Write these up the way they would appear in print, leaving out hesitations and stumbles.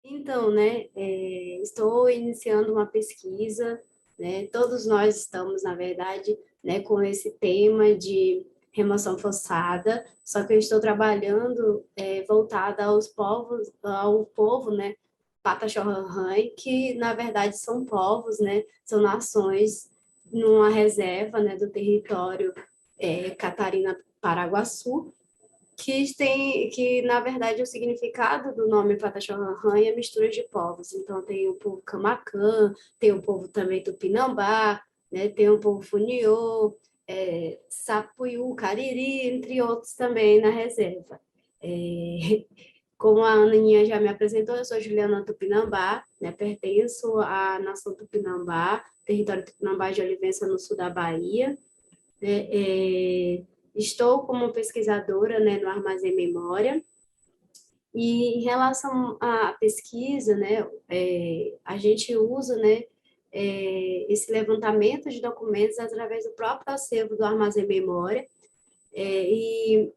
Então, né, estou iniciando uma pesquisa, né, todos nós estamos, na verdade, né, com esse tema de remoção forçada, só que eu estou trabalhando voltada ao povo, né, Pataxó-Rarrãe, que, na verdade, são povos, né, são nações numa reserva, né, do território Catarina-Paraguaçu, que na verdade o significado do nome Pataxó-Rarrãe é mistura de povos. Então tem o povo Camacã, tem o povo também Tupinambá, né? Tem o povo Funiô, Sapuiú, Cariri, entre outros também na reserva. É, como a Aninha já me apresentou, eu sou Juliana Tupinambá, né? Pertenço à nação Tupinambá, território Tupinambá de Olivença, no sul da Bahia, né? Estou como pesquisadora, né, no Armazém Memória, e em relação à pesquisa, né, a gente usa, né, esse levantamento de documentos através do próprio acervo do Armazém Memória, e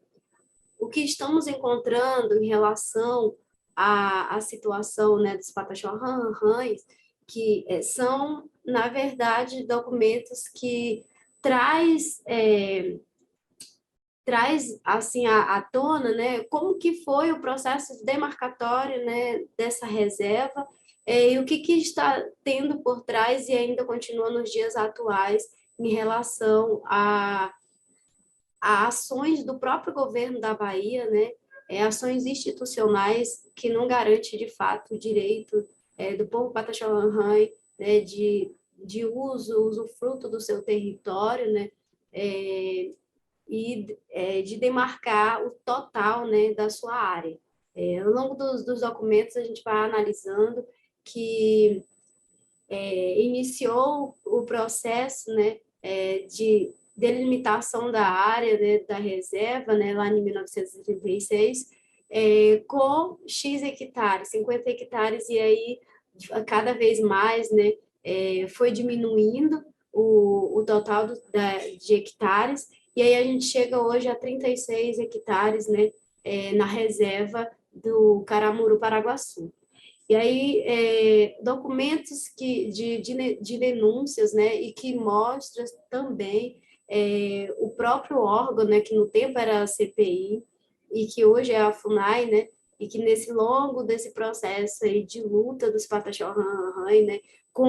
o que estamos encontrando em relação à situação, né, dos pataxó-rãs, que são, na verdade, documentos que traz traz assim à tona, né, como que foi o processo demarcatório, né, dessa reserva, e o que está tendo por trás e ainda continua nos dias atuais em relação a ações do próprio governo da Bahia, né, ações institucionais que não garante de fato o direito do povo Pataxó-Rarrãe, né, de usufruto do seu território, né, de demarcar o total, né, da sua área. Ao longo dos documentos, a gente vai analisando que iniciou o processo, né, de delimitação da área, né, da reserva, né, lá em 1936, com X hectares, 50 hectares, e aí cada vez mais, né, foi diminuindo o total de hectares, e aí a gente chega hoje a 36 hectares, né, na reserva do Caramuru Paraguaçu. E aí, documentos de denúncias, né, e que mostram também o próprio órgão, né, que no tempo era a CPI, e que hoje é a FUNAI, né, e que nesse longo desse processo aí de luta dos Pataxó-Rarrãe, né, com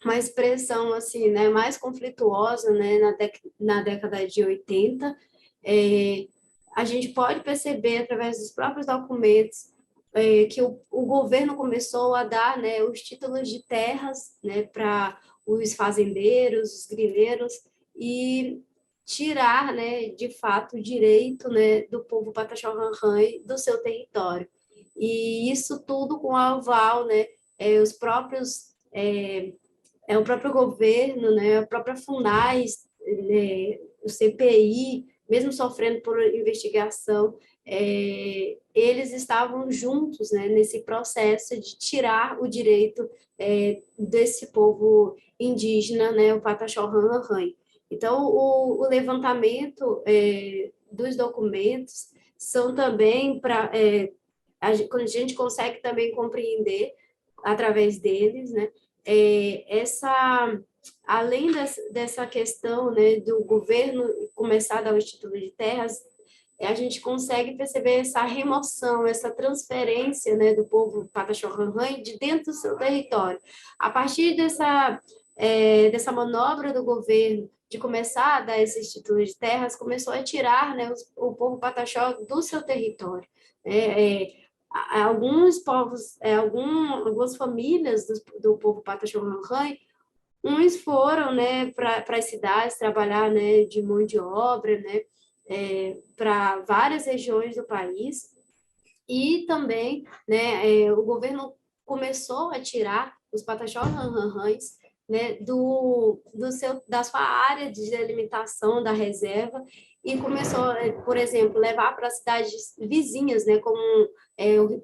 uma expressão assim, né, mais conflituosa, né, na década de 80, é, a gente pode perceber através dos próprios documentos que o governo começou a dar, né, os títulos de terras, né, para os fazendeiros, os grileiros, e tirar, né, de fato, o direito, né, do povo Pataxó-Rarrãe do seu território. E isso tudo com a aval, né, os próprios o próprio governo, né, a própria FUNAI, né, o CPI, mesmo sofrendo por investigação, eles estavam juntos, né, nesse processo de tirar o direito desse povo indígena, né, o Pataxó-Rarrãe. Então, o levantamento dos documentos são também para a gente consegue também compreender através deles, né, essa além dessa questão, né, do governo começar a dar o título de terras, a gente consegue perceber essa remoção, essa transferência, né, do povo Pataxó-Rarrãe de dentro do seu território. A partir dessa manobra do governo de começar a dar esses títulos de terras, começou a tirar, né, o povo Pataxó do seu território. Alguns povos, algumas famílias do povo Pataxó-Rarrãe, uns foram, né, para as cidades trabalhar, né, de mão de obra, né, para várias regiões do país, e também, né, o governo começou a tirar os pataxó-rãs, né, da sua área de delimitação da reserva, e começou, por exemplo, levar para cidades vizinhas, né, como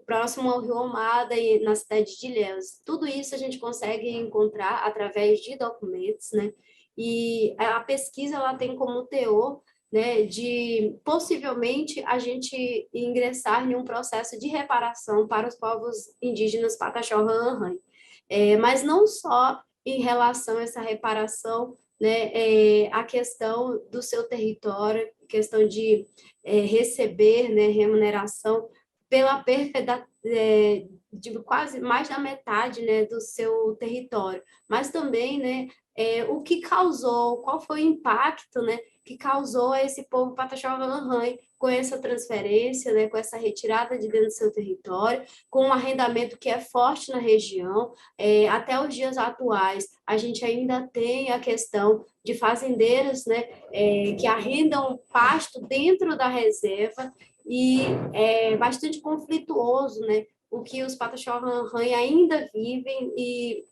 próximo ao Rio Almada e na cidade de Ilhéus. Tudo isso a gente consegue encontrar através de documentos, né, e a pesquisa ela tem como teor, né, de possivelmente a gente ingressar em um processo de reparação para os povos indígenas Pataxó-Rãrãe. Mas não só em relação a essa reparação, né, a questão do seu território, questão de receber, né, remuneração pela perda de quase mais da metade, né, do seu território, mas também, né, o que causou, qual foi o impacto, né, que causou a esse povo Pataxó-Rãrãe com essa transferência, né, com essa retirada de dentro do seu território, com um arrendamento que é forte na região. Até os dias atuais, a gente ainda tem a questão de fazendeiros, né, que arrendam pasto dentro da reserva, e é bastante conflituoso, né, o que os Pataxó-Rãrãe ainda vivem e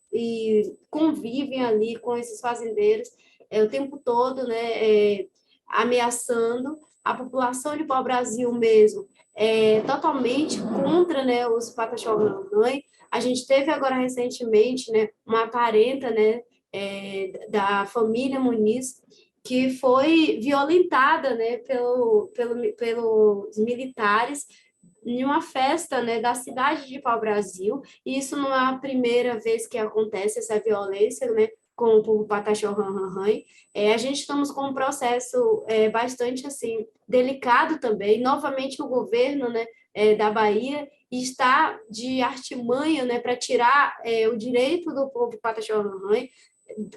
convivem ali com esses fazendeiros o tempo todo, né, ameaçando a população de pau-brasil mesmo, totalmente contra, né, os Pataxó-Rãrãe. A gente teve agora recentemente, né, uma parenta, né, da família Muniz, que foi violentada, né, pelos militares em uma festa, né, da cidade de Pau-Brasil, e isso não é a primeira vez que acontece essa violência, né, com o povo Pataxó-Rãrãe. A gente estamos com um processo bastante, assim, delicado também. Novamente, o governo, né, da Bahia está de artimanha, né, para tirar o direito do povo Pataxó-Rãrãe,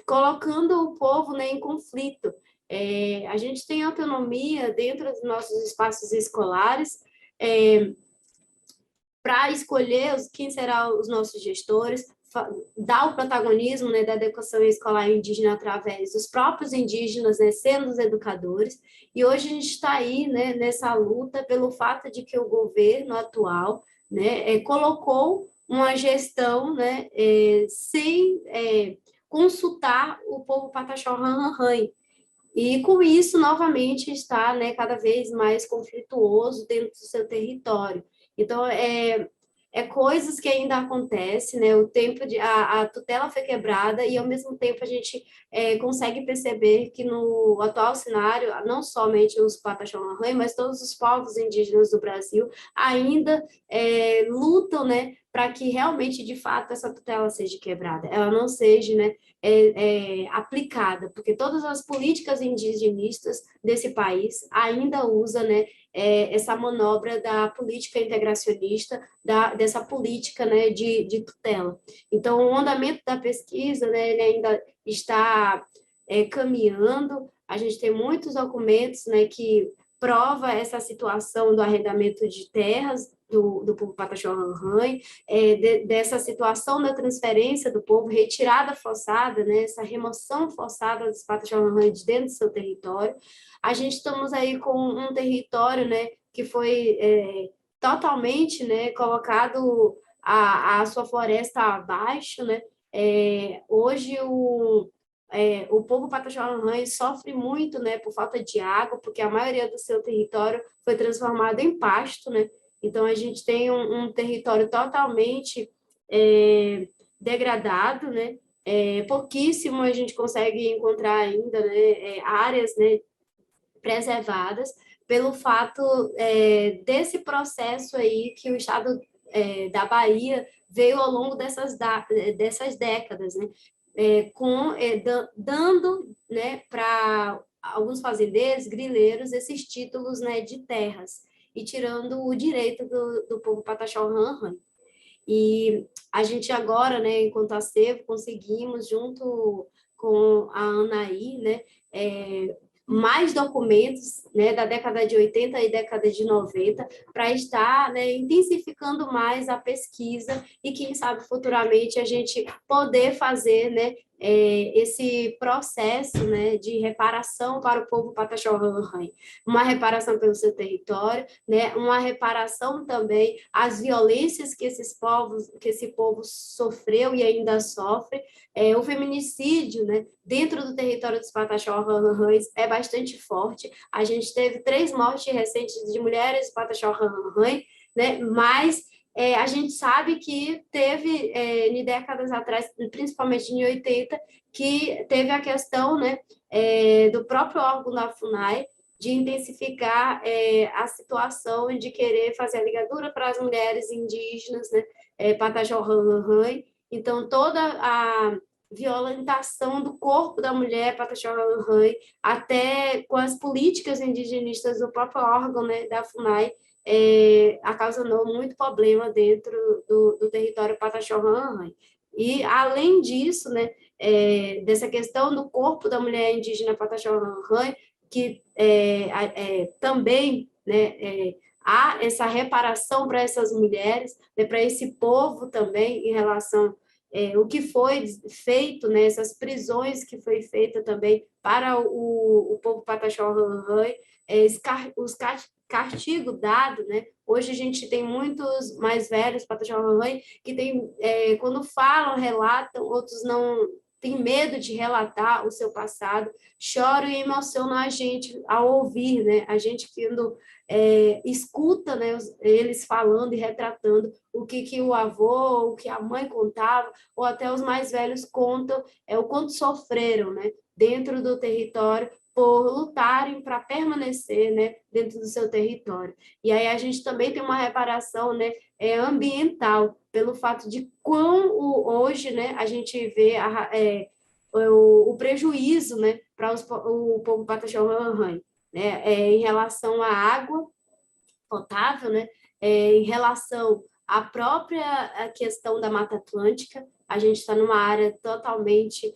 colocando o povo, né, em conflito. A gente tem autonomia dentro dos nossos espaços escolares, para escolher quem serão os nossos gestores, dar o protagonismo, né, da educação escolar indígena através dos próprios indígenas, né, sendo os educadores. E hoje a gente está aí, né, nessa luta pelo fato de que o governo atual, né, colocou uma gestão, né, sem consultar o povo Pataxó-Rãrãe. E com isso, novamente, está, né, cada vez mais conflituoso dentro do seu território. Então, coisas que ainda acontecem, né? O tempo a tutela foi quebrada e, ao mesmo tempo, a gente consegue perceber que no atual cenário, não somente os Pataxó-Rãrãe, mas todos os povos indígenas do Brasil ainda lutam, né, para que realmente, de fato, essa tutela seja quebrada, ela não seja, né, aplicada, porque todas as políticas indigenistas desse país ainda usam, né, essa manobra da política integracionista, dessa política, né, de tutela. Então, o andamento da pesquisa, né, ele ainda está caminhando, a gente tem muitos documentos, né, que prova essa situação do arrendamento de terras do povo Pataxó-Rãrãe, dessa situação da transferência do povo, retirada forçada, né, essa remoção forçada dos Pataxó-Rãrãe de dentro do seu território. A gente estamos aí com um território, né, que foi totalmente, né, colocado a sua floresta abaixo, né. Hoje o povo Pataxó-Rãrãe sofre muito, né, por falta de água, porque a maioria do seu território foi transformado em pasto, né. Então a gente tem um território totalmente degradado, né. Pouquíssimo a gente consegue encontrar ainda, né, áreas, né, preservadas, pelo fato desse processo aí que o Estado da Bahia veio ao longo dessas décadas, né? Dando, né, para alguns fazendeiros, grileiros, esses títulos, né, de terras, e tirando o direito do povo Pataxó-Rãrãe. E a gente agora, né, enquanto acervo, conseguimos, junto com a Anaí, né, mais documentos, né, da década de 80 e década de 90, para estar, né, intensificando mais a pesquisa e, quem sabe, futuramente a gente poder fazer, né, esse processo, né, de reparação para o povo Pataxó-Rãrãe. Uma reparação pelo seu território, né, uma reparação também às violências que esse povo sofreu e ainda sofre. O feminicídio, né, dentro do território dos Pataxó-Rãrãe é bastante forte. A gente teve 3 mortes recentes de mulheres Pataxó-Rãrãe, né, mas a gente sabe que teve, em décadas atrás, principalmente em 80, que teve a questão, né, do próprio órgão da FUNAI, de intensificar a situação de querer fazer a ligadura para as mulheres indígenas, né, Pataxó-Rãrãe. Então, toda a violentação do corpo da mulher, Pataxó-Rãrãe, até com as políticas indigenistas do próprio órgão, né, da FUNAI, ocasionou muito problema dentro do território Pataxó-Rãrãe. E, além disso, né, dessa questão do corpo da mulher indígena Pataxó-Rãrãe, que também, né, há essa reparação para essas mulheres, né, para esse povo também, em relação o que foi feito, né, essas prisões que foi feita também para o povo Pataxó-Rãrãe, os castigo dado, né? Hoje a gente tem muitos mais velhos Pataxó-Rãrãe que tem, quando falam, relatam, outros não têm medo de relatar o seu passado, choram e emocionam a gente ao ouvir, né? A gente que escuta, né, eles falando e retratando o que o avô, o que a mãe contava, ou até os mais velhos contam, o quanto sofreram, né, dentro do território por lutarem para permanecer, né, dentro do seu território. E aí a gente também tem uma reparação, né, ambiental, pelo fato de hoje, né, a gente vê o prejuízo, né, para o povo Pataxó-Rãrãe, né, em relação à água potável, né, em relação à própria questão da Mata Atlântica, a gente está numa área totalmente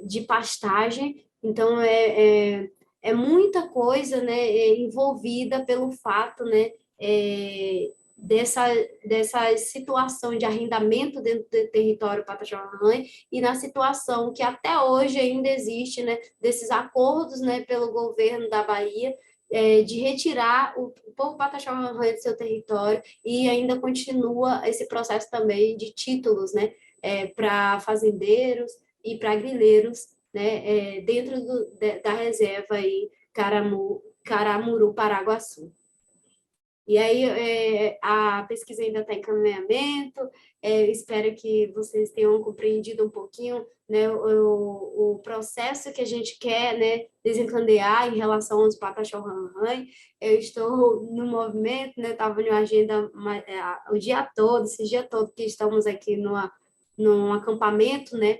de pastagem, então é muita coisa, né, envolvida pelo fato, né, dessa situação de arrendamento dentro do território Pataxó-Rãrãe e na situação que até hoje ainda existe, né, desses acordos, né, pelo governo da Bahia, de retirar o povo Pataxó-Rãrãe do seu território e ainda continua esse processo também de títulos, né, para fazendeiros e para grileiros, né, dentro da reserva aí Caramuru-Paraguaçu. E aí a pesquisa ainda está em caminhamento, espero que vocês tenham compreendido um pouquinho, né, o processo que a gente quer, né, desencadear em relação aos Pataxó-Rãrãe. Eu estou no movimento, né, estava na agenda o dia todo, esse dia todo que estamos aqui num acampamento, né,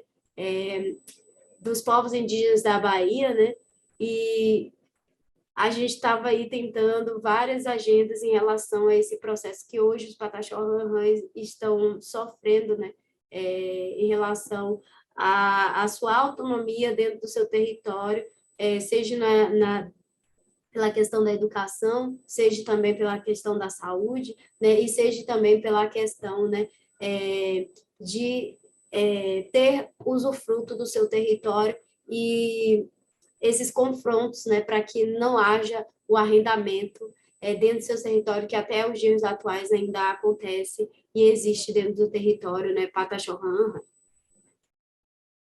dos povos indígenas da Bahia, né, e a gente estava aí tentando várias agendas em relação a esse processo que hoje os Pataxó-Rãrães estão sofrendo, né, em relação à sua autonomia dentro do seu território, seja pela questão da educação, seja também pela questão da saúde, né, e seja também pela questão, né, de ter usufruto do seu território e esses confrontos, né, para que não haja o arrendamento dentro do seu território, que até os dias atuais ainda acontece e existe dentro do território, né, Pataxó-Rãrãe.